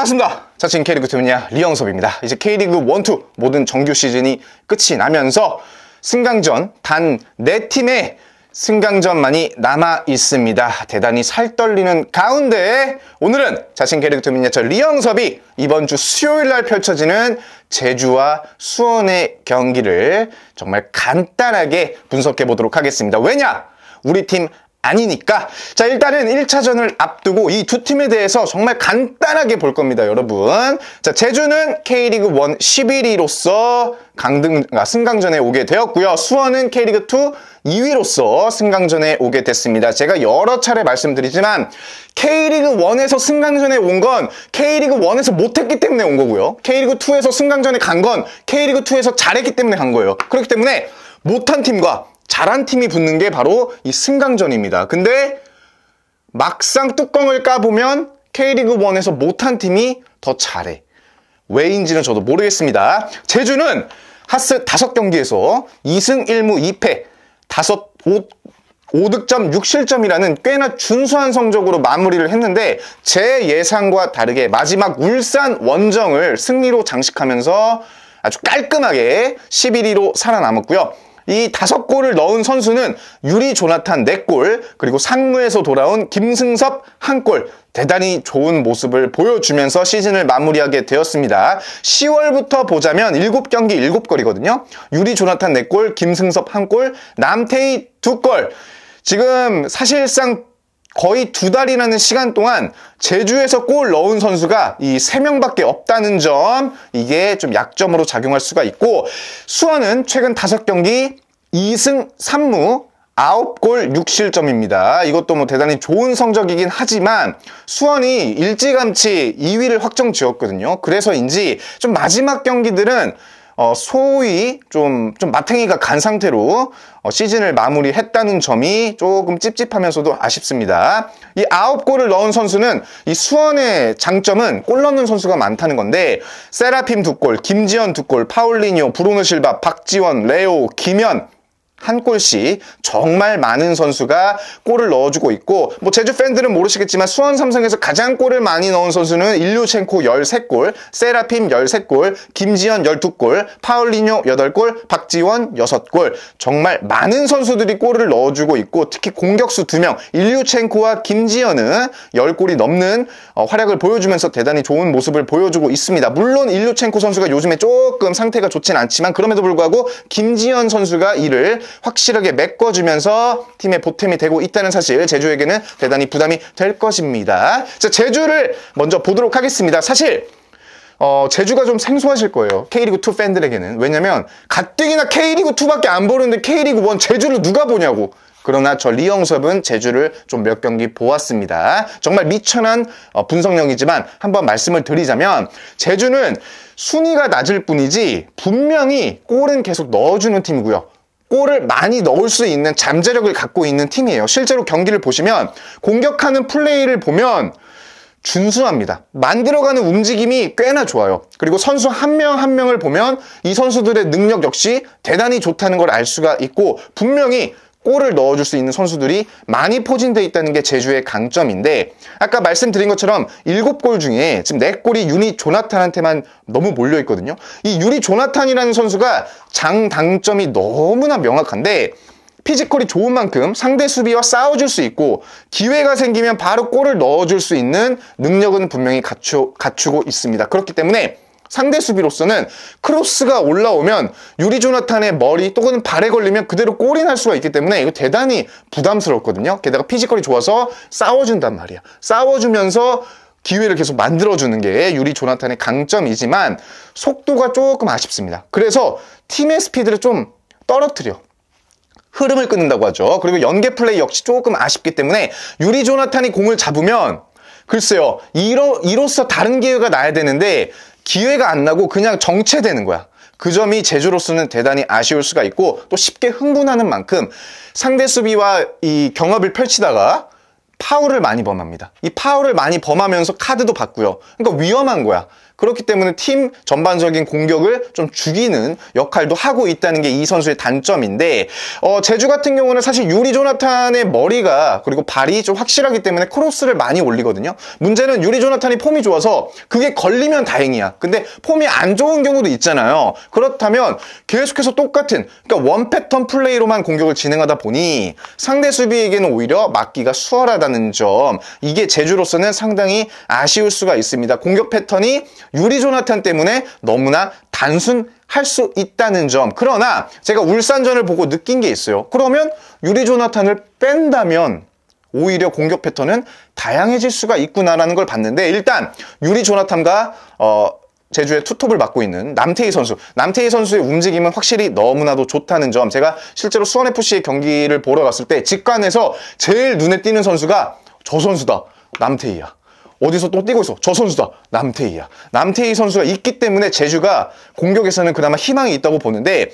반갑습니다. 자칭 K리그 투미니아 리영섭입니다. 이제 K리그 1, 2 모든 정규 시즌이 끝이 나면서 승강전 단 4팀의 승강전만이 남아 있습니다. 대단히 살떨리는 가운데 오늘은 자칭 K리그 투미니아 저 리영섭이 이번 주 수요일 날 펼쳐지는 제주와 수원의 경기를 정말 간단하게 분석해 보도록 하겠습니다. 왜냐? 우리 팀 아니니까. 자, 일단은 1차전을 앞두고 이 두 팀에 대해서 정말 간단하게 볼 겁니다, 여러분. 자, 제주는 K리그 1 11위로서 승강전에 오게 되었고요. 수원은 K리그 2 2위로서 승강전에 오게 됐습니다. 제가 여러 차례 말씀드리지만 K리그 1에서 승강전에 온 건 K리그 1에서 못했기 때문에 온 거고요. K리그 2에서 승강전에 간 건 K리그 2에서 잘했기 때문에 간 거예요. 그렇기 때문에 못한 팀과 잘한 팀이 붙는 게 바로 이 승강전입니다. 근데 막상 뚜껑을 까보면 K리그 1에서 못한 팀이 더 잘해. 왜인지는 저도 모르겠습니다. 제주는 하스 5경기에서 2승 1무 2패 5득점 6실점이라는 꽤나 준수한 성적으로 마무리를 했는데 제 예상과 다르게 마지막 울산 원정을 승리로 장식하면서 아주 깔끔하게 11위로 살아남았고요. 이 5골을 넣은 선수는 유리 조나탄 4골, 그리고 상무에서 돌아온 김승섭 1골, 대단히 좋은 모습을 보여주면서 시즌을 마무리하게 되었습니다. 10월부터 보자면 7경기 7골이거든요. 유리 조나탄 4골, 김승섭 1골, 남태희 2골. 지금 사실상 거의 2달이라는 시간 동안 제주에서 골 넣은 선수가 이 3명밖에 없다는 점, 이게 좀 약점으로 작용할 수가 있고, 수원은 최근 5경기 2승 3무 9골 6실점입니다. 이것도 뭐 대단히 좋은 성적이긴 하지만 수원이 일찌감치 2위를 확정 지었거든요. 그래서인지 좀 마지막 경기들은 소위 좀 마탱이가 간 상태로 시즌을 마무리했다는 점이 조금 찝찝하면서도 아쉽습니다. 이 9골을 넣은 선수는 이 수원의 장점은 골 넣는 선수가 많다는 건데, 세라핌 2골, 김지현 2골, 파울리뇨, 브루노 실바, 박지원, 레오, 김현 1골씩 정말 많은 선수가 골을 넣어주고 있고, 뭐 제주 팬들은 모르시겠지만 수원 삼성에서 가장 골을 많이 넣은 선수는 일류첸코 13골, 세라핌 13골, 김지현 12골, 파울리뇨 8골, 박지원 6골. 정말 많은 선수들이 골을 넣어주고 있고, 특히 공격수 2명 일류첸코와 김지현은 10골이 넘는 활약을 보여주면서 대단히 좋은 모습을 보여주고 있습니다. 물론 일류첸코 선수가 요즘에 조금 상태가 좋진 않지만 그럼에도 불구하고 김지현 선수가 이를 확실하게 메꿔주면서 팀의 보탬이 되고 있다는 사실, 제주에게는 대단히 부담이 될 것입니다. 자, 제주를 먼저 보도록 하겠습니다. 사실 제주가 좀 생소하실 거예요, K리그2 팬들에게는. 왜냐면 가뜩이나 K리그2밖에 안 보는데 K리그1 제주를 누가 보냐고. 그러나 저 리영섭은 제주를 좀 몇 경기 보았습니다. 정말 미천한 분석력이지만 한번 말씀을 드리자면, 제주는 순위가 낮을 뿐이지 분명히 골은 계속 넣어주는 팀이고요. 골을 많이 넣을 수 있는 잠재력을 갖고 있는 팀이에요. 실제로 경기를 보시면 공격하는 플레이를 보면 준수합니다. 만들어가는 움직임이 꽤나 좋아요. 그리고 선수 한 명 한 명을 보면 이 선수들의 능력 역시 대단히 좋다는 걸 알 수가 있고, 분명히 골을 넣어줄 수 있는 선수들이 많이 포진되어 있다는 게 제주의 강점인데, 아까 말씀드린 것처럼 7골 중에 지금 4골이 유리 조나탄한테만 너무 몰려있거든요. 이 유리 조나탄이라는 선수가 장단점이 너무나 명확한데, 피지컬이 좋은 만큼 상대 수비와 싸워줄 수 있고, 기회가 생기면 바로 골을 넣어줄 수 있는 능력은 분명히 갖추고 있습니다. 그렇기 때문에 상대 수비로서는 크로스가 올라오면 유리 조나탄의 머리 또는 발에 걸리면 그대로 골이 날 수가 있기 때문에 이거 대단히 부담스럽거든요. 게다가 피지컬이 좋아서 싸워준단 말이야. 싸워주면서 기회를 계속 만들어주는 게 유리 조나탄의 강점이지만 속도가 조금 아쉽습니다. 그래서 팀의 스피드를 좀 떨어뜨려. 흐름을 끊는다고 하죠. 그리고 연계 플레이 역시 조금 아쉽기 때문에 유리 조나탄이 공을 잡으면 글쎄요, 이로써 다른 기회가 나야 되는데 기회가 안 나고 그냥 정체되는 거야. 그 점이 제주로서는 대단히 아쉬울 수가 있고, 또 쉽게 흥분하는 만큼 상대 수비와 이 경합을 펼치다가 파울을 많이 범합니다. 이 파울을 많이 범하면서 카드도 받고요. 그러니까 위험한 거야. 그렇기 때문에 팀 전반적인 공격을 좀 죽이는 역할도 하고 있다는 게 이 선수의 단점인데, 제주 같은 경우는 사실 유리 조나탄의 머리가 그리고 발이 좀 확실하기 때문에 크로스를 많이 올리거든요. 문제는 유리 조나탄이 폼이 좋아서 그게 걸리면 다행이야. 근데 폼이 안 좋은 경우도 있잖아요. 그렇다면 계속해서 똑같은, 그러니까 원 패턴 플레이로만 공격을 진행하다 보니 상대 수비에게는 오히려 막기가 수월하다는 점, 이게 제주로서는 상당히 아쉬울 수가 있습니다. 공격 패턴이 유리 조나탄 때문에 너무나 단순할 수 있다는 점. 그러나 제가 울산전을 보고 느낀 게 있어요. 그러면 유리 조나탄을 뺀다면 오히려 공격 패턴은 다양해질 수가 있구나라는 걸 봤는데, 일단 유리 조나탄과 제주의 투톱을 맡고 있는 남태희 선수의 움직임은 확실히 너무나도 좋다는 점, 제가 실제로 수원FC의 경기를 보러 갔을 때 직관에서 제일 눈에 띄는 선수가 저 선수다, 남태희야. 어디서 또 뛰고 있어, 저 선수다, 남태희야. 남태희 선수가 있기 때문에 제주가 공격에서는 그나마 희망이 있다고 보는데,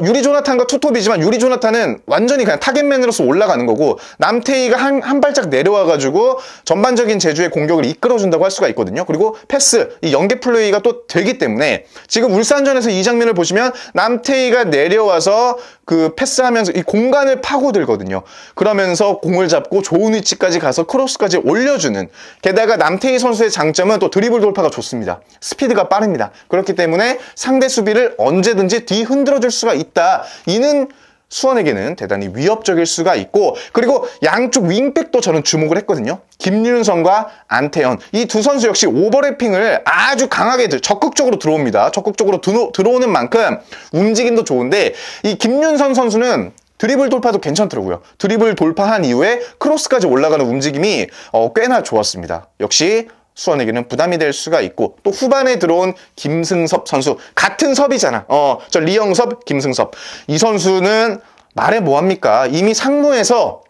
유리 조나탄과 투톱이지만 유리 조나탄은 완전히 그냥 타겟맨으로서 올라가는 거고, 남태희가 한 발짝 내려와가지고 전반적인 제주의 공격을 이끌어준다고 할 수가 있거든요. 그리고 패스, 이 연계 플레이가 또 되기 때문에 지금 울산전에서 이 장면을 보시면 남태희가 내려와서 그 패스하면서 이 공간을 파고들거든요. 그러면서 공을 잡고 좋은 위치까지 가서 크로스까지 올려주는, 게다가 남태희 선수의 장점은 또 드리블 돌파가 좋습니다. 스피드가 빠릅니다. 그렇기 때문에 상대 수비를 언제든지 뒤흔들어줄 수가 있다. 이는 수원에게는 대단히 위협적일 수가 있고, 그리고 양쪽 윙백도 저는 주목을 했거든요. 김윤성과 안태현, 이 두 선수 역시 오버래핑을 아주 강하게 적극적으로 들어옵니다. 적극적으로 들어오는 만큼 움직임도 좋은데, 이 김윤선 선수는 드리블 돌파도 괜찮더라고요. 드리블 돌파한 이후에 크로스까지 올라가는 움직임이 꽤나 좋았습니다. 역시 수원에게는 부담이 될 수가 있고, 또 후반에 들어온 김승섭 선수, 같은 섭이잖아. 저 리영섭, 김승섭. 이 선수는 말해 뭐합니까? 이미 상무에서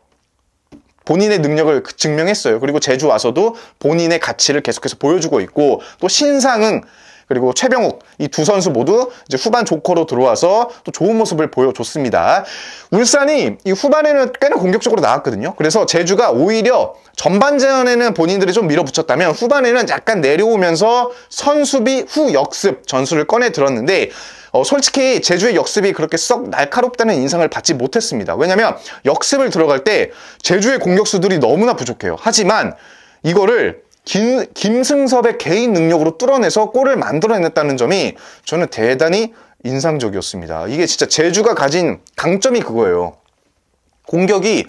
본인의 능력을 증명했어요. 그리고 제주 와서도 본인의 가치를 계속해서 보여주고 있고, 또 신상흥 그리고 최병욱, 이 두 선수 모두 이제 후반 조커로 들어와서 또 좋은 모습을 보여줬습니다. 울산이 이 후반에는 꽤나 공격적으로 나왔거든요. 그래서 제주가 오히려 전반전에는 본인들이 좀 밀어붙였다면 후반에는 약간 내려오면서 선수비 후 역습 전술을 꺼내 들었는데, 솔직히 제주의 역습이 그렇게 썩 날카롭다는 인상을 받지 못했습니다. 왜냐면 역습을 들어갈 때 제주의 공격수들이 너무나 부족해요. 하지만 이거를 김승섭의 개인 능력으로 뚫어내서 골을 만들어냈다는 점이 저는 대단히 인상적이었습니다. 이게 진짜 제주가 가진 강점이 그거예요. 공격이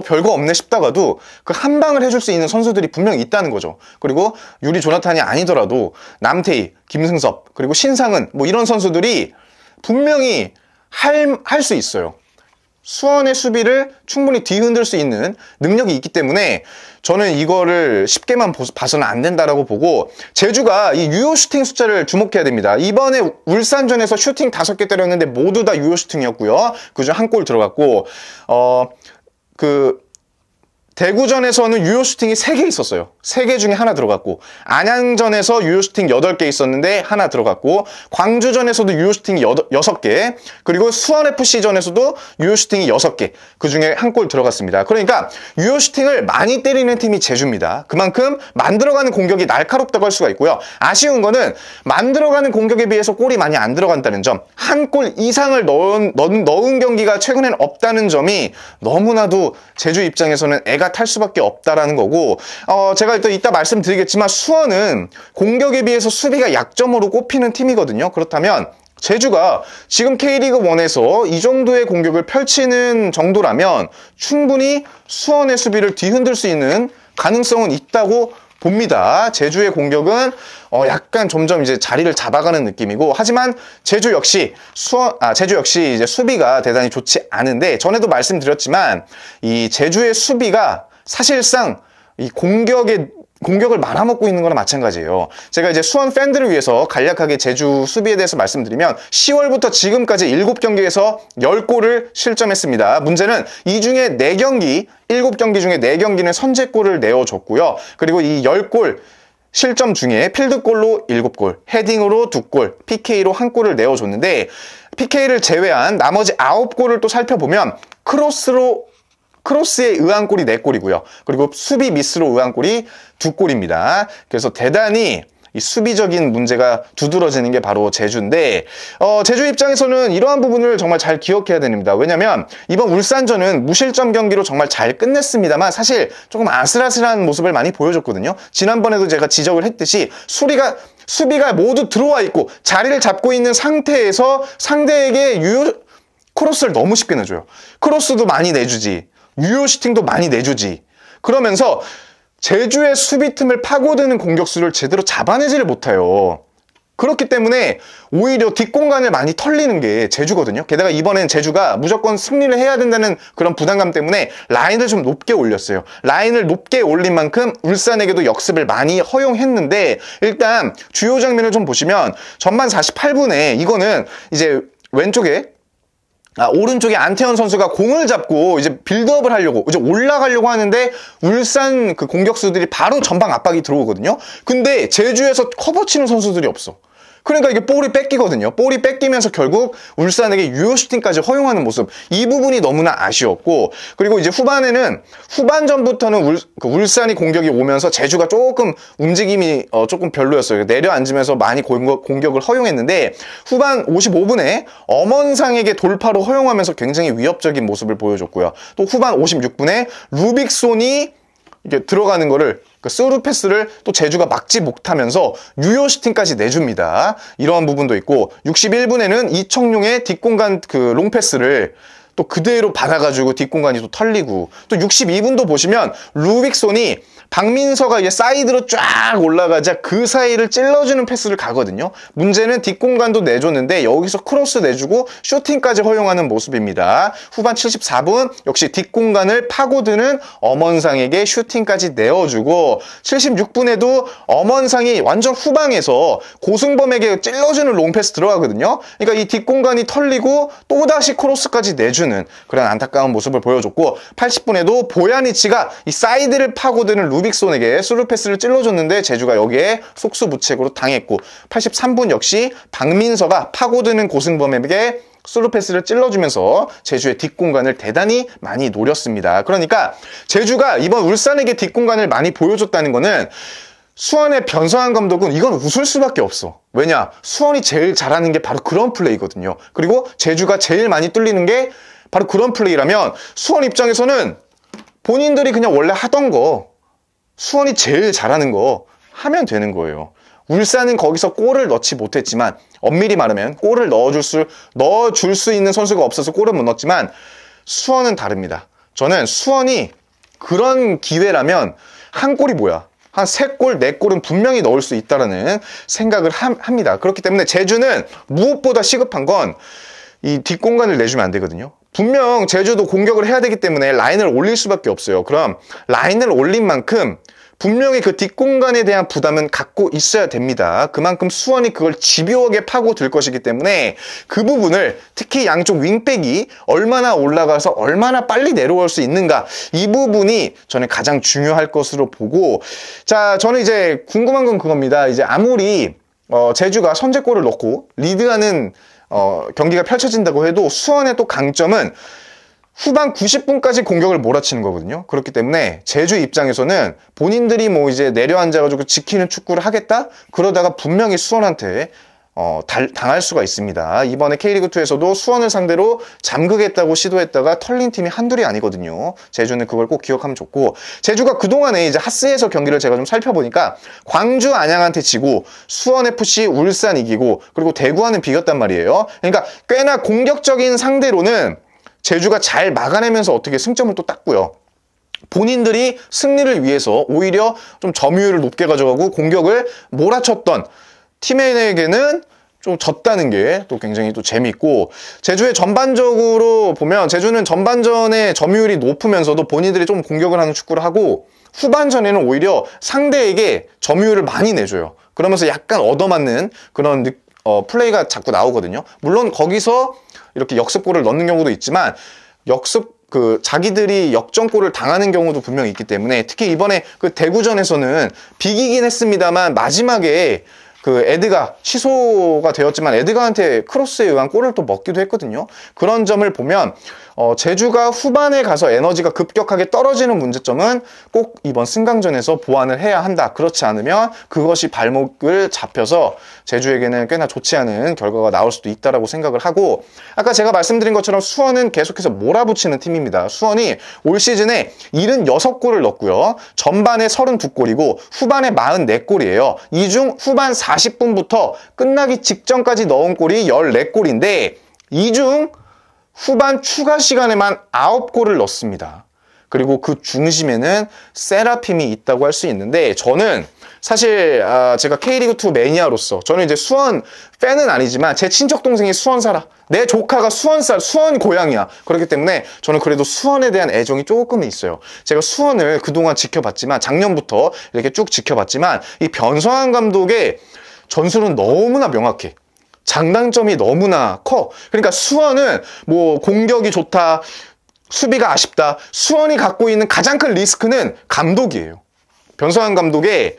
별거 없네 싶다가도 그 한 방을 해줄 수 있는 선수들이 분명히 있다는 거죠. 그리고 유리 조나탄이 아니더라도 남태희, 김승섭, 그리고 신상은 뭐 이런 선수들이 분명히 할 수 있어요. 수원의 수비를 충분히 뒤흔들 수 있는 능력이 있기 때문에 저는 이거를 쉽게만 봐서는 안 된다라고 보고, 제주가 이 유효 슈팅 숫자를 주목해야 됩니다. 이번에 울산전에서 슈팅 5개 때렸는데 모두 다 유효 슈팅이었고요. 그중 한 골 들어갔고, 대구전에서는 유효 슈팅이 3개 있었어요. 3개 중에 하나 들어갔고, 안양전에서 유효 슈팅 8개 있었는데 하나 들어갔고, 광주전에서도 유효 슈팅이 6개, 그리고 수원FC전에서도 유효 슈팅이 6개, 그 중에 한 골 들어갔습니다. 그러니까 유효 슈팅을 많이 때리는 팀이 제주입니다. 그만큼 만들어가는 공격이 날카롭다고 할 수가 있고요. 아쉬운 거는 만들어가는 공격에 비해서 골이 많이 안 들어간다는 점, 한 골 이상을 넣은 경기가 최근엔 없다는 점이 너무나도 제주 입장에서는 애가 탈 수밖에 없다라는 거고, 제가 또 이따 말씀드리겠지만 수원은 공격에 비해서 수비가 약점으로 꼽히는 팀이거든요. 그렇다면 제주가 지금 K리그1에서 이 정도의 공격을 펼치는 정도라면 충분히 수원의 수비를 뒤흔들 수 있는 가능성은 있다고 봅니다. 제주의 공격은 약간 점점 이제 자리를 잡아가는 느낌이고, 하지만 제주 역시 이제 수비가 대단히 좋지 않은데, 전에도 말씀드렸지만 이 제주의 수비가 사실상 이 공격을 말아먹고 있는 거나 마찬가지예요. 제가 이제 수원 팬들을 위해서 간략하게 제주 수비에 대해서 말씀드리면, 10월부터 지금까지 7경기에서 10골을 실점했습니다. 문제는 이 중에 4경기, 7경기 중에 4경기는 선제골을 내어줬고요. 그리고 이 10골 실점 중에 필드골로 7골, 헤딩으로 2골, PK로 1골을 내어줬는데, PK를 제외한 나머지 9골을 또 살펴보면 크로스로 크로스에 의한 골이 4골이고요. 그리고 수비 미스로 의한 골이 2골입니다. 그래서 대단히 이 수비적인 문제가 두드러지는 게 바로 제주인데 제주 입장에서는 이러한 부분을 정말 잘 기억해야 됩니다. 왜냐면 이번 울산전은 무실점 경기로 정말 잘 끝냈습니다만 사실 조금 아슬아슬한 모습을 많이 보여줬거든요. 지난번에도 제가 지적을 했듯이 수비가 모두 들어와 있고 자리를 잡고 있는 상태에서 상대에게 크로스를 너무 쉽게 내줘요. 크로스도 많이 내주지, 유효 슈팅도 많이 내주지. 그러면서 제주의 수비 틈을 파고드는 공격수를 제대로 잡아내지를 못해요. 그렇기 때문에 오히려 뒷공간을 많이 털리는 게 제주거든요. 게다가 이번엔 제주가 무조건 승리를 해야 된다는 그런 부담감 때문에 라인을 좀 높게 올렸어요. 라인을 높게 올린 만큼 울산에게도 역습을 많이 허용했는데 일단 주요 장면을 좀 보시면 전반 48분에 이거는 이제 오른쪽에 안태현 선수가 공을 잡고 이제 빌드업을 하려고 이제 올라가려고 하는데 울산 그 공격수들이 바로 전방 압박이 들어오거든요. 근데 제주에서 커버 치는 선수들이 없어. 그러니까 이게 볼이 뺏기거든요. 볼이 뺏기면서 결국 울산에게 유효 슈팅까지 허용하는 모습, 이 부분이 너무나 아쉬웠고, 그리고 이제 후반전부터는 울산이 공격이 오면서 제주가 조금 움직임이 조금 별로였어요. 내려앉으면서 많이 공격을 허용했는데 후반 55분에 엄원상에게 돌파로 허용하면서 굉장히 위협적인 모습을 보여줬고요. 또 후반 56분에 루빅손이 이게 들어가는 거를 스루 패스를 또 제주가 막지 못하면서 유효 슈팅까지 내줍니다. 이러한 부분도 있고 61분에는 이청용의 뒷공간 그 롱패스를 또 그대로 받아가지고 뒷공간이 또 털리고 또 62분도 보시면 루빅손이 박민서가 이제 사이드로 쫙 올라가자 그 사이를 찔러주는 패스를 가거든요. 문제는 뒷공간도 내줬는데 여기서 크로스 내주고 슈팅까지 허용하는 모습입니다. 후반 74분 역시 뒷공간을 파고드는 엄원상에게 슈팅까지 내어주고 76분에도 엄원상이 완전 후방에서 고승범에게 찔러주는 롱패스 들어가거든요. 그러니까 이 뒷공간이 털리고 또다시 크로스까지 내주는 그런 안타까운 모습을 보여줬고 80분에도 보야니치가 이 사이드를 파고드는 루빅손에게 스루 패스를 찔러줬는데 제주가 여기에 속수무책으로 당했고 83분 역시 박민서가 파고드는 고승범에게 스루 패스를 찔러주면서 제주의 뒷공간을 대단히 많이 노렸습니다. 그러니까 제주가 이번 울산에게 뒷공간을 많이 보여줬다는 거는 수원의 변성환 감독은 이건 웃을 수밖에 없어. 왜냐? 수원이 제일 잘하는 게 바로 그런 플레이거든요. 그리고 제주가 제일 많이 뚫리는 게 바로 그런 플레이라면 수원 입장에서는 본인들이 그냥 원래 하던 거 수원이 제일 잘하는 거 하면 되는 거예요. 울산은 거기서 골을 넣지 못했지만 엄밀히 말하면 골을 넣어줄 수 있는 선수가 없어서 골을 못 넣었지만 수원은 다릅니다. 저는 수원이 그런 기회라면 한 골이 뭐야? 한 3골, 4골은 분명히 넣을 수 있다는 생각을 합니다. 그렇기 때문에 제주는 무엇보다 시급한 건 이 뒷공간을 내주면 안 되거든요. 분명 제주도 공격을 해야 되기 때문에 라인을 올릴 수밖에 없어요. 그럼 라인을 올린 만큼 분명히 그 뒷공간에 대한 부담은 갖고 있어야 됩니다. 그만큼 수원이 그걸 집요하게 파고들 것이기 때문에 그 부분을 특히 양쪽 윙백이 얼마나 올라가서 얼마나 빨리 내려올 수 있는가, 이 부분이 저는 가장 중요할 것으로 보고, 자, 저는 이제 궁금한 건 그겁니다. 이제 아무리 제주가 선제골을 넣고 리드하는 경기가 펼쳐진다고 해도 수원의 또 강점은 후반 90분까지 공격을 몰아치는 거거든요. 그렇기 때문에 제주 입장에서는 본인들이 뭐 이제 내려앉아가지고 지키는 축구를 하겠다? 그러다가 분명히 수원한테 당할 수가 있습니다. 이번에 K리그2에서도 수원을 상대로 잠그겠다고 시도했다가 털린 팀이 한둘이 아니거든요. 제주는 그걸 꼭 기억하면 좋고, 제주가 그동안에 이제 하스에서 경기를 제가 좀 살펴보니까 광주 안양한테 지고 수원FC 울산 이기고 그리고 대구와는 비겼단 말이에요. 그러니까 꽤나 공격적인 상대로는 제주가 잘 막아내면서 어떻게 승점을 또 땄고요. 본인들이 승리를 위해서 오히려 좀 점유율을 높게 가져가고 공격을 몰아쳤던 팀에게는 좀 졌다는 게 또 굉장히 또 재밌고, 제주의 전반적으로 보면 제주는 전반전에 점유율이 높으면서도 본인들이 좀 공격을 하는 축구를 하고 후반전에는 오히려 상대에게 점유율을 많이 내줘요. 그러면서 약간 얻어맞는 그런 플레이가 자꾸 나오거든요. 물론 거기서 이렇게 역습골을 넣는 경우도 있지만 자기들이 역전골을 당하는 경우도 분명히 있기 때문에, 특히 이번에 그 대구전에서는 비기긴 했습니다만 마지막에 그 에드가 취소가 되었지만 에드가한테 크로스에 의한 골을 또 먹기도 했거든요. 그런 점을 보면 제주가 후반에 가서 에너지가 급격하게 떨어지는 문제점은 꼭 이번 승강전에서 보완을 해야 한다. 그렇지 않으면 그것이 발목을 잡혀서 제주에게는 꽤나 좋지 않은 결과가 나올 수도 있다라고 생각을 하고, 아까 제가 말씀드린 것처럼 수원은 계속해서 몰아붙이는 팀입니다. 수원이 올 시즌에 76골을 넣었고요. 전반에 32골이고 후반에 44골이에요. 이 중 후반 40분부터 끝나기 직전까지 넣은 골이 14골인데 이 중 후반 추가 시간에만 9골을 넣습니다. 그리고 그 중심에는 세라핌이 있다고 할 수 있는데, 저는 사실 제가 K리그2 매니아로서 저는 이제 수원 팬은 아니지만 제 친척 동생이 수원 살아. 내 조카가 수원 고향이야. 그렇기 때문에 저는 그래도 수원에 대한 애정이 조금은 있어요. 제가 수원을 그동안 지켜봤지만, 작년부터 이렇게 쭉 지켜봤지만, 이 변성환 감독의 전술은 너무나 명확해. 장단점이 너무나 커. 그러니까 수원은 뭐 공격이 좋다, 수비가 아쉽다. 수원이 갖고 있는 가장 큰 리스크는 감독이에요. 변성환 감독의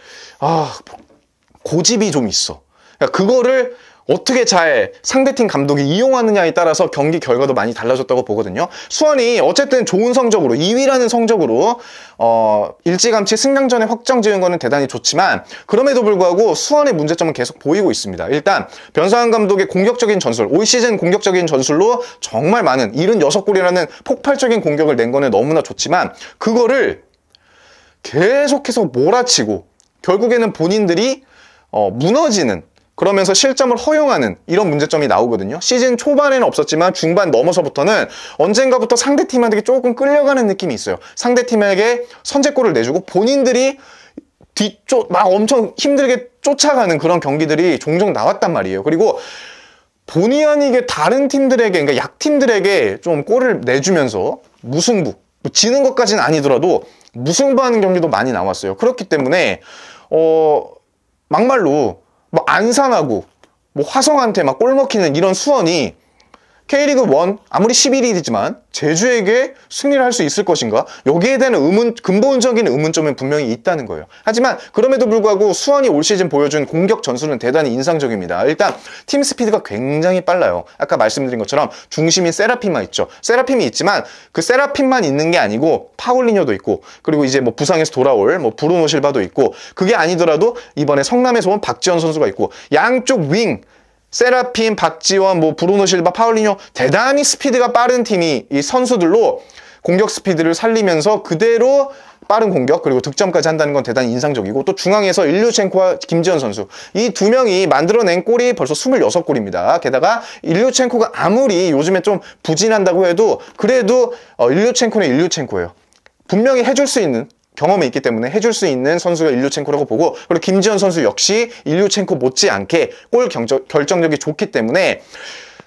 고집이 좀 있어. 그러니까 그거를 어떻게 잘 상대팀 감독이 이용하느냐에 따라서 경기 결과도 많이 달라졌다고 보거든요. 수원이 어쨌든 좋은 성적으로 2위라는 성적으로 일찌감치 승강전에 확정 지은 거는 대단히 좋지만, 그럼에도 불구하고 수원의 문제점은 계속 보이고 있습니다. 일단 변성환 감독의 공격적인 전술, 올 시즌 공격적인 전술로 정말 많은 76골이라는 폭발적인 공격을 낸 거는 너무나 좋지만, 그거를 계속해서 몰아치고 결국에는 본인들이 무너지는, 그러면서 실점을 허용하는 이런 문제점이 나오거든요. 시즌 초반에는 없었지만 중반 넘어서부터는 언젠가부터 상대팀한테 조금 끌려가는 느낌이 있어요. 상대팀에게 선제골을 내주고 본인들이 막 엄청 힘들게 쫓아가는 그런 경기들이 종종 나왔단 말이에요. 그리고 본의 아니게 다른 팀들에게, 그러니까 약팀들에게 좀 골을 내주면서 무승부, 지는 것까지는 아니더라도 무승부하는 경기도 많이 나왔어요. 그렇기 때문에 막말로 뭐 안산하고 뭐 화성한테 막 골 먹히는 이런 수원이 K리그1 아무리 11위이지만 제주에게 승리를 할 수 있을 것인가? 여기에 대한 근본적인 의문점은 분명히 있다는 거예요. 하지만 그럼에도 불구하고 수원이 올 시즌 보여준 공격 전술은 대단히 인상적입니다. 일단 팀 스피드가 굉장히 빨라요. 아까 말씀드린 것처럼 중심인 세라핌만 있죠. 세라핌이 있지만 그 세라핌만 있는 게 아니고 파울리뇨도 있고, 그리고 이제 뭐 부상에서 돌아올 뭐 브루노 실바도 있고, 그게 아니더라도 이번에 성남에서 온 박지원 선수가 있고, 양쪽 윙 세라핌, 박지원, 뭐 브루노 실바, 파울리뇨, 대단히 스피드가 빠른 팀이 이 선수들로 공격 스피드를 살리면서 그대로 빠른 공격 그리고 득점까지 한다는 건 대단히 인상적이고, 또 중앙에서 일류첸코와 김지현 선수, 이 두 명이 만들어낸 골이 벌써 26골입니다. 게다가 일류첸코가 아무리 요즘에 좀 부진한다고 해도 그래도 일류첸코는 일류첸코예요. 분명히 해줄 수 있는 경험이 있기 때문에 해줄 수 있는 선수가 일류첸코라고 보고, 그리고 김지현 선수 역시 일류첸코 못지않게 골 결정력이 좋기 때문에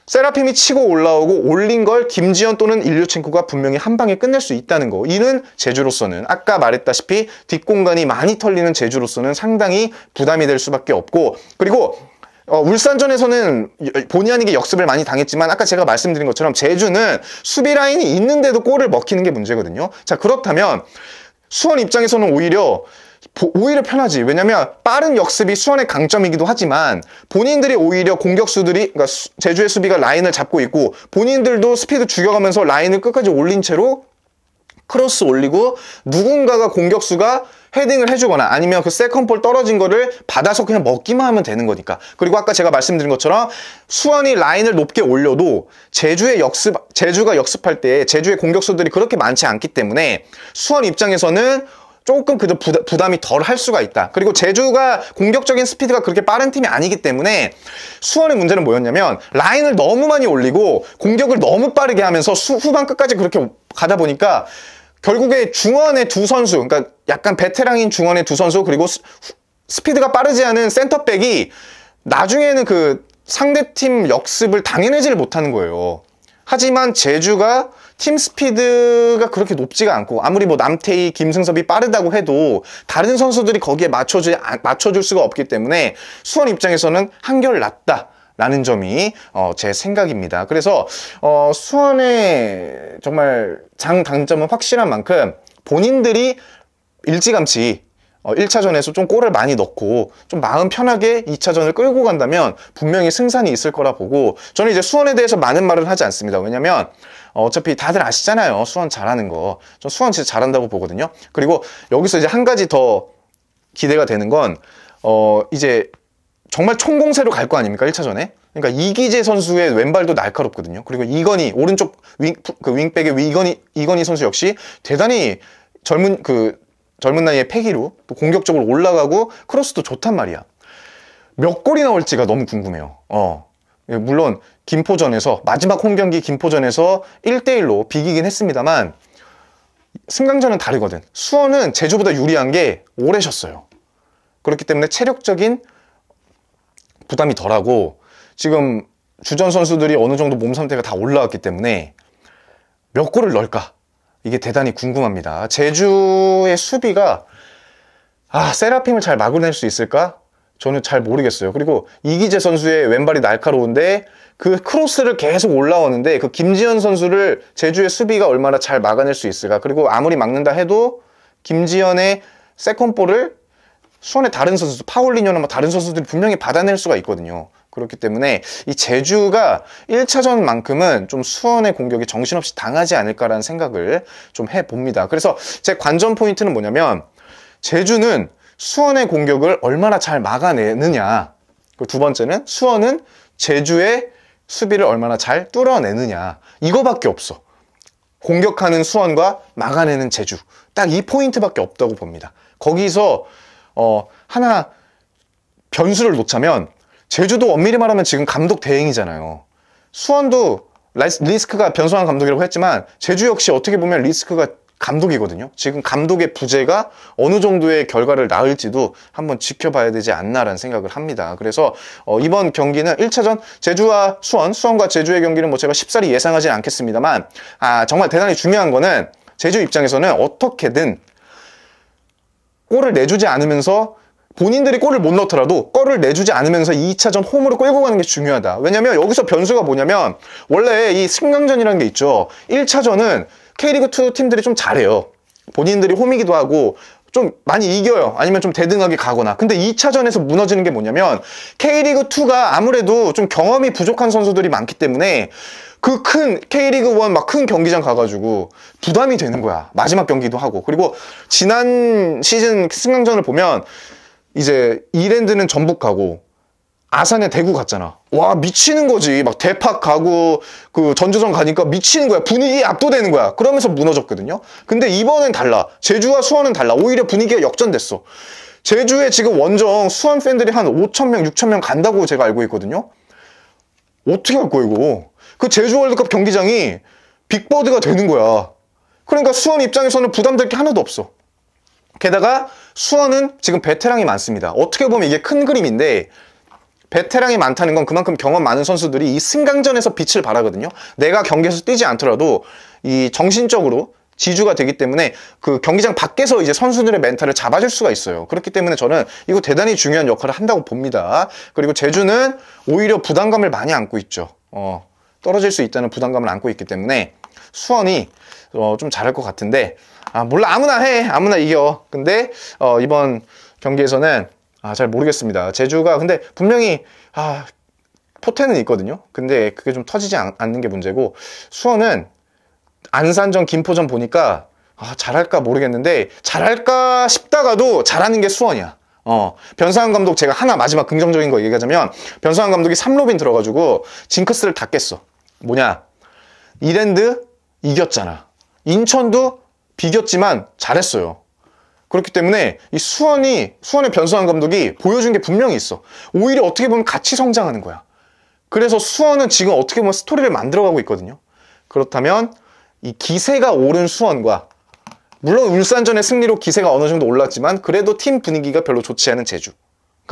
세라핌이 치고 올라오고 올린 걸 김지현 또는 일류첸코가 분명히 한 방에 끝낼 수 있다는 거, 이는 제주로서는 아까 말했다시피 뒷공간이 많이 털리는 제주로서는 상당히 부담이 될 수밖에 없고, 그리고 울산전에서는 본의 아니게 역습을 많이 당했지만 아까 제가 말씀드린 것처럼 제주는 수비 라인이 있는데도 골을 먹히는 게 문제거든요. 자, 그렇다면 수원 입장에서는 오히려 편하지. 왜냐면 빠른 역습이 수원의 강점이기도 하지만 본인들이 오히려 공격수들이, 그러니까 제주의 수비가 라인을 잡고 있고 본인들도 스피드 죽여가면서 라인을 끝까지 올린 채로 크로스 올리고 누군가가 공격수가 헤딩을 해주거나 아니면 그 세컨볼 떨어진 거를 받아서 그냥 먹기만 하면 되는 거니까. 그리고 아까 제가 말씀드린 것처럼 수원이 라인을 높게 올려도 제주가 역습할 때 제주의 공격수들이 그렇게 많지 않기 때문에 수원 입장에서는 조금 그저 부담이 덜 할 수가 있다. 그리고 제주가 공격적인 스피드가 그렇게 빠른 팀이 아니기 때문에 수원의 문제는 뭐였냐면 라인을 너무 많이 올리고 공격을 너무 빠르게 하면서 후반 끝까지 그렇게 가다 보니까 결국에 중원의 두 선수, 그러니까 약간 베테랑인 중원의 두 선수, 그리고 스피드가 빠르지 않은 센터백이 나중에는 그 상대팀 역습을 당해내지를 못하는 거예요. 하지만 제주가 팀 스피드가 그렇게 높지가 않고 아무리 뭐 남태희, 김승섭이 빠르다고 해도 다른 선수들이 거기에 맞춰줄 수가 없기 때문에 수원 입장에서는 한결 낫다 라는 점이 제 생각입니다. 그래서 수원의 정말 장단점은 확실한 만큼 본인들이 일찌감치 1차전에서 좀 골을 많이 넣고 좀 마음 편하게 2차전을 끌고 간다면 분명히 승산이 있을 거라 보고, 저는 이제 수원에 대해서 많은 말은 하지 않습니다. 왜냐면 어차피 다들 아시잖아요. 수원 잘하는 거. 전 수원 진짜 잘한다고 보거든요. 그리고 여기서 이제 한 가지 더 기대가 되는 건 이제 정말 총공세로 갈 거 아닙니까? 1차전에. 그러니까 이기재 선수의 왼발도 날카롭거든요. 그리고 이건희 오른쪽 윙백의 이건희 선수 역시 대단히 젊은 나이에 패기로 또 공격적으로 올라가고 크로스도 좋단 말이야. 몇 골이 나올지가 너무 궁금해요. 물론 김포전에서 마지막 홈경기 김포전에서 1대1로 비기긴 했습니다만 승강전은 다르거든. 수원은 제주보다 유리한 게 오래 쉬었어요. 그렇기 때문에 체력적인 부담이 덜하고 지금 주전 선수들이 어느 정도 몸 상태가 다 올라왔기 때문에 몇 골을 넣을까? 이게 대단히 궁금합니다. 제주의 수비가 세라핌을 잘 막아낼 수 있을까? 저는 잘 모르겠어요. 그리고 이기재 선수의 왼발이 날카로운데 그 크로스를 계속 올라오는데 그 김지현 선수를 제주의 수비가 얼마나 잘 막아낼 수 있을까? 그리고 아무리 막는다 해도 김지현의 세컨볼을 수원의 다른 선수, 파울리뇨나 다른 선수들이 분명히 받아낼 수가 있거든요. 그렇기 때문에 이 제주가 1차전만큼은 좀 수원의 공격이 정신없이 당하지 않을까라는 생각을 좀 해봅니다. 그래서 제 관전 포인트는 뭐냐면 제주는 수원의 공격을 얼마나 잘 막아내느냐, 그리고 두 번째는 수원은 제주의 수비를 얼마나 잘 뚫어내느냐, 이거밖에 없어. 공격하는 수원과 막아내는 제주, 딱 이 포인트밖에 없다고 봅니다. 거기서 하나 변수를 놓자면 제주도 엄밀히 말하면 지금 감독 대행이잖아요. 수원도 리스크가 변수한 감독이라고 했지만 제주 역시 어떻게 보면 리스크가 감독이거든요. 지금 감독의 부재가 어느 정도의 결과를 낳을지도 한번 지켜봐야 되지 않나라는 생각을 합니다. 그래서 이번 경기는 1차전 제주와 수원과 제주의 경기는 뭐 제가 쉽사리 예상하진 않겠습니다만 정말 대단히 중요한 거는 제주 입장에서는 어떻게든 골을 내주지 않으면서 본인들이 골을 못 넣더라도 골을 내주지 않으면서 2차전 홈으로 끌고 가는 게 중요하다. 왜냐면 여기서 변수가 뭐냐면 원래 이 승강전이라는 게 있죠. 1차전은 K리그2 팀들이 좀 잘해요. 본인들이 홈이기도 하고 좀 많이 이겨요. 아니면 좀 대등하게 가거나. 근데 2차전에서 무너지는 게 뭐냐면 K리그2가 아무래도 좀 경험이 부족한 선수들이 많기 때문에 그 큰 K리그1 막 큰 경기장 가가지고 부담이 되는 거야. 마지막 경기도 하고. 그리고 지난 시즌 승강전을 보면 이제 이랜드는 전북 가고 아산에 대구 갔잖아. 와, 미치는 거지. 막 대팍 가고 그 전주성 가니까 미치는 거야. 분위기에 압도되는 거야. 그러면서 무너졌거든요. 근데 이번엔 달라. 제주와 수원은 달라. 오히려 분위기가 역전됐어. 제주에 지금 원정 수원 팬들이 한 5,000명, 6,000명 간다고 제가 알고 있거든요. 어떻게 할 거야 이거. 그 제주 월드컵 경기장이 빅버드가 되는 거야. 그러니까 수원 입장에서는 부담될 게 하나도 없어. 게다가 수원은 지금 베테랑이 많습니다. 어떻게 보면 이게 큰 그림인데 베테랑이 많다는 건 그만큼 경험 많은 선수들이 이 승강전에서 빛을 발하거든요. 내가 경기에서 뛰지 않더라도 이 정신적으로 지주가 되기 때문에 그 경기장 밖에서 이제 선수들의 멘탈을 잡아줄 수가 있어요. 그렇기 때문에 저는 이거 대단히 중요한 역할을 한다고 봅니다. 그리고 제주는 오히려 부담감을 많이 안고 있죠. 떨어질 수 있다는 부담감을 안고 있기 때문에 수원이 좀 잘할 것 같은데 몰라, 아무나 해, 아무나 이겨. 근데 이번 경기에서는 잘 모르겠습니다. 제주가 근데 분명히 포텐은 있거든요. 근데 그게 좀 터지지 않는 게 문제고, 수원은 안산전 김포전 보니까 잘할까 모르겠는데 잘할까 싶다가도 잘하는 게 수원이야. 변상환 감독 제가 하나 마지막 긍정적인 거 얘기하자면 변상환 감독이 3로빈 들어가지고 징크스를 다 깼어. 뭐냐, 이랜드 이겼잖아. 인천도 비겼지만 잘했어요. 그렇기 때문에 이 수원의 변상환 감독이 보여준 게 분명히 있어. 오히려 어떻게 보면 같이 성장하는 거야. 그래서 수원은 지금 어떻게 보면 스토리를 만들어가고 있거든요. 그렇다면 이 기세가 오른 수원과, 물론 울산전의 승리로 기세가 어느 정도 올랐지만 그래도 팀 분위기가 별로 좋지 않은 제주가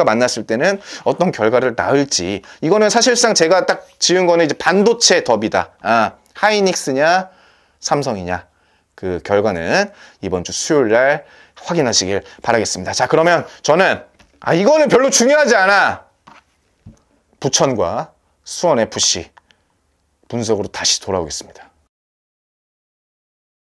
만났을 때는 어떤 결과를 낳을지, 이거는 사실상 제가 딱 지은 거는 이제 반도체 더비다. 하이닉스냐 삼성이냐, 그 결과는 이번 주 수요일 날 확인하시길 바라겠습니다. 자, 그러면 저는 이거는 별로 중요하지 않아, 부천과 수원FC 분석으로 다시 돌아오겠습니다.